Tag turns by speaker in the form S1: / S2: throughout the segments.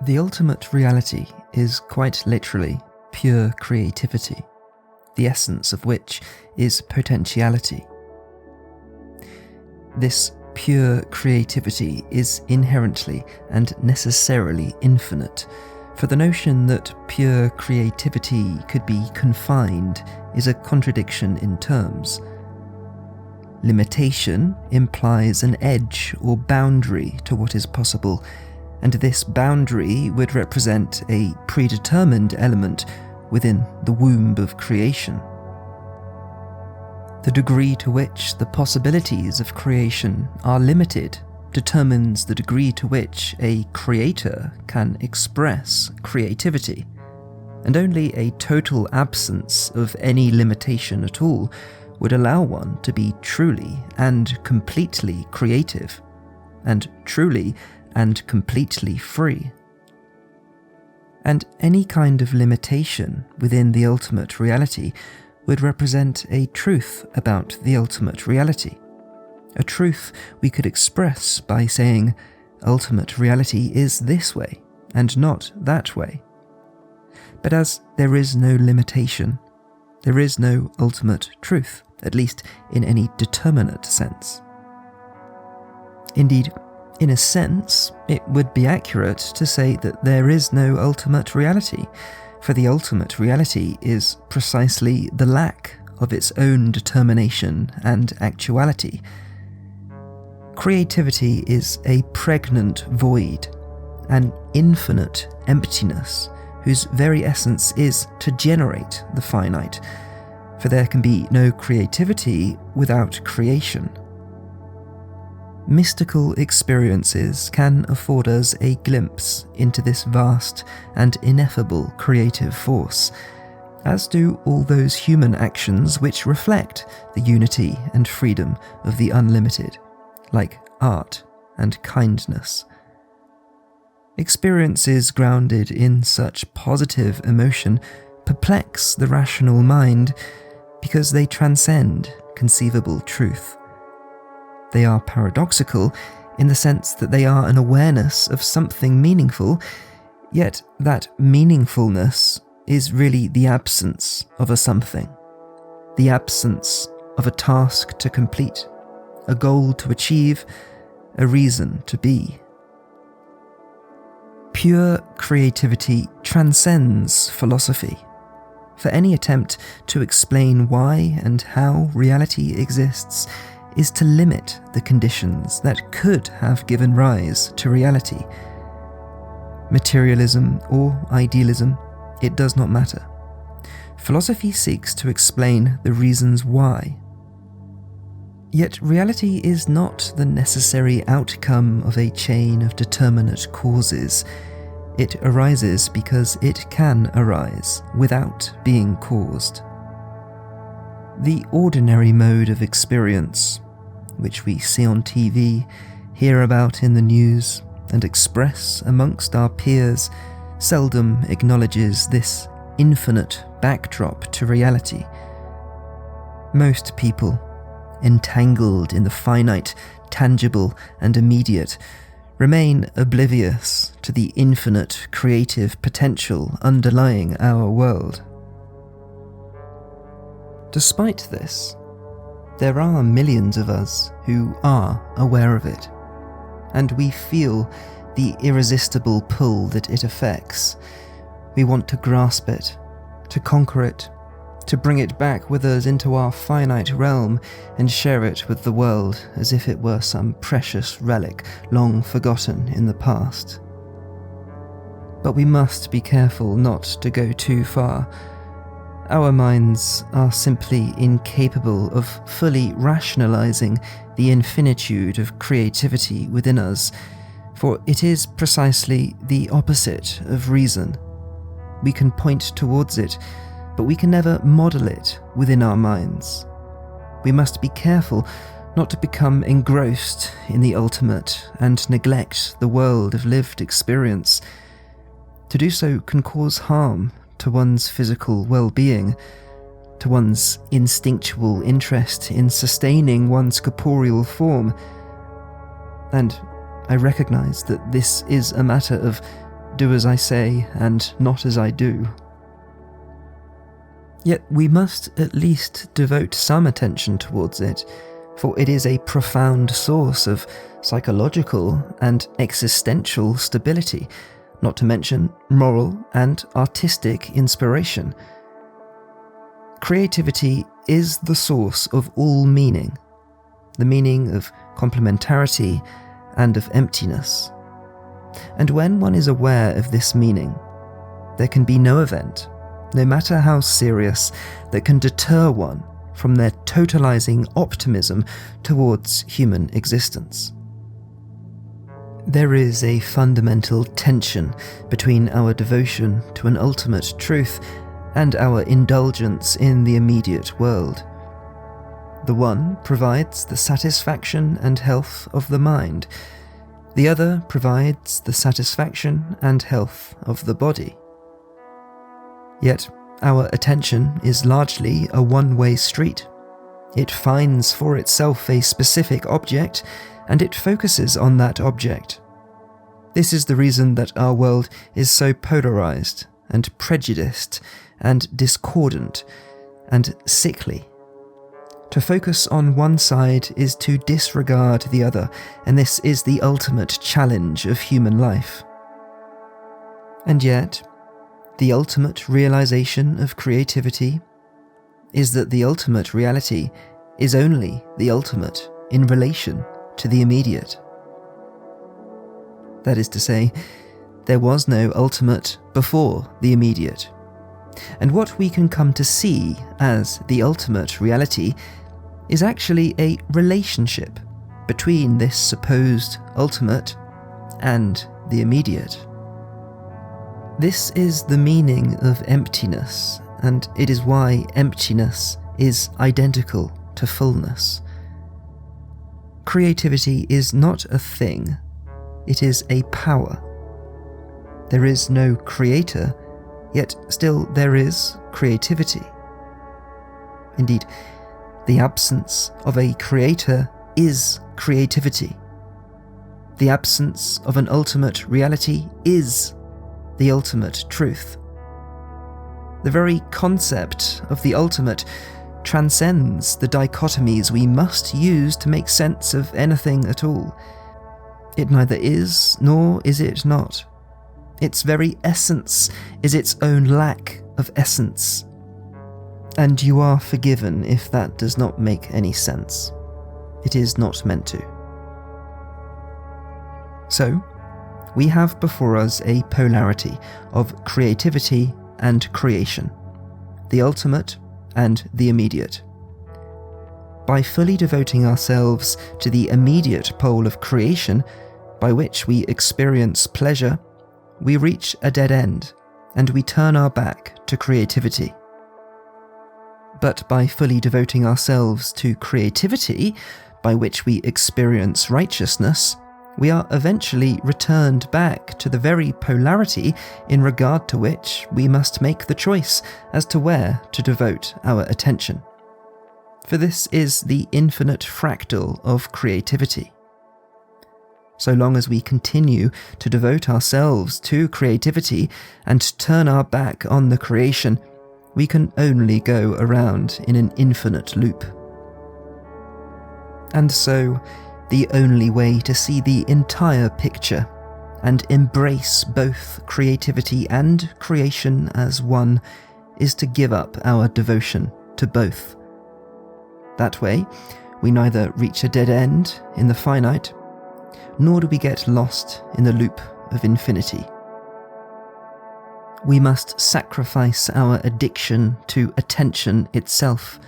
S1: The ultimate reality is quite literally pure creativity, the essence of which is potentiality. This pure creativity is inherently and necessarily infinite, for the notion that pure creativity could be confined is a contradiction in terms. Limitation implies an edge or boundary to what is possible, and this boundary would represent a predetermined element within the womb of creation. The degree to which the possibilities of creation are limited determines the degree to which a creator can express creativity, and only a total absence of any limitation at all would allow one to be truly and completely creative, and truly and completely free. And any kind of limitation within the ultimate reality would represent a truth about the ultimate reality, a truth we could express by saying, ultimate reality is this way, and not that way. But as there is no limitation, there is no ultimate truth, at least in any determinate sense. Indeed, in a sense, it would be accurate to say that there is no ultimate reality, for the ultimate reality is precisely the lack of its own determination and actuality. Creativity is a pregnant void, an infinite emptiness whose very essence is to generate the finite, for there can be no creativity without creation. Mystical experiences can afford us a glimpse into this vast and ineffable creative force, as do all those human actions which reflect the unity and freedom of the unlimited, like art and kindness. Experiences grounded in such positive emotion perplex the rational mind because they transcend conceivable truth. They are paradoxical in the sense that they are an awareness of something meaningful, yet that meaningfulness is really the absence of a something, the absence of a task to complete, a goal to achieve, a reason to be. Pure creativity transcends philosophy, for any attempt to explain why and how reality exists is to limit the conditions that could have given rise to reality. Materialism or idealism, it does not matter. Philosophy seeks to explain the reasons why. Yet reality is not the necessary outcome of a chain of determinate causes. It arises because it can arise without being caused. The ordinary mode of experience, which we see on TV, hear about in the news, and express amongst our peers, seldom acknowledges this infinite backdrop to reality. Most people, entangled in the finite, tangible, and immediate, remain oblivious to the infinite creative potential underlying our world. Despite this, there are millions of us who are aware of it, and we feel the irresistible pull that it affects. We want to grasp it, to conquer it, to bring it back with us into our finite realm and share it with the world as if it were some precious relic long forgotten in the past. But we must be careful not to go too far. Our minds are simply incapable of fully rationalizing the infinitude of creativity within us, for it is precisely the opposite of reason. We can point towards it, but we can never model it within our minds. We must be careful not to become engrossed in the ultimate and neglect the world of lived experience. To do so can cause harm to one's physical well-being, to one's instinctual interest in sustaining one's corporeal form. And I recognize that this is a matter of do as I say and not as I do. Yet we must at least devote some attention towards it, for it is a profound source of psychological and existential stability, not to mention moral and artistic inspiration. Creativity is the source of all meaning, the meaning of complementarity and of emptiness. And when one is aware of this meaning, there can be no event, no matter how serious, that can deter one from their totalizing optimism towards human existence. There is a fundamental tension between our devotion to an ultimate truth and our indulgence in the immediate world. The one provides the satisfaction and health of the mind, the other provides the satisfaction and health of the body. Yet our attention is largely a one-way street. It finds for itself a specific object, and it focuses on that object. This is the reason that our world is so polarized and prejudiced and discordant and sickly. To focus on one side is to disregard the other, and this is the ultimate challenge of human life. And yet, the ultimate realization of creativity is that the ultimate reality is only the ultimate in relation to the immediate. That is to say, there was no ultimate before the immediate. And what we can come to see as the ultimate reality is actually a relationship between this supposed ultimate and the immediate. This is the meaning of emptiness, and it is why emptiness is identical to fullness. Creativity is not a thing, it is a power. There is no creator, yet still there is creativity. Indeed, the absence of a creator is creativity. The absence of an ultimate reality is the ultimate truth. The very concept of the ultimate transcends the dichotomies we must use to make sense of anything at all. It neither is nor is it not. Its very essence is its own lack of essence. And you are forgiven if that does not make any sense. It is not meant to. So, we have before us a polarity of creativity and creation, the ultimate and the immediate. By fully devoting ourselves to the immediate pole of creation, by which we experience pleasure, we reach a dead end, and we turn our back to creativity. But by fully devoting ourselves to creativity, by which we experience righteousness, we are eventually returned back to the very polarity in regard to which we must make the choice as to where to devote our attention. For this is the infinite fractal of creativity. So long as we continue to devote ourselves to creativity and turn our back on the creation, we can only go around in an infinite loop. And so, the only way to see the entire picture and embrace both creativity and creation as one is to give up our devotion to both. That way, we neither reach a dead end in the finite, nor do we get lost in the loop of infinity. We must sacrifice our addiction to attention itself.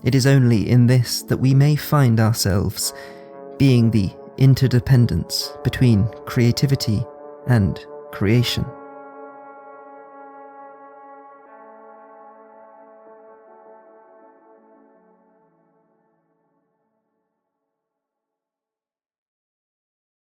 S1: It is only in this that we may find ourselves being the interdependence between creativity and creation.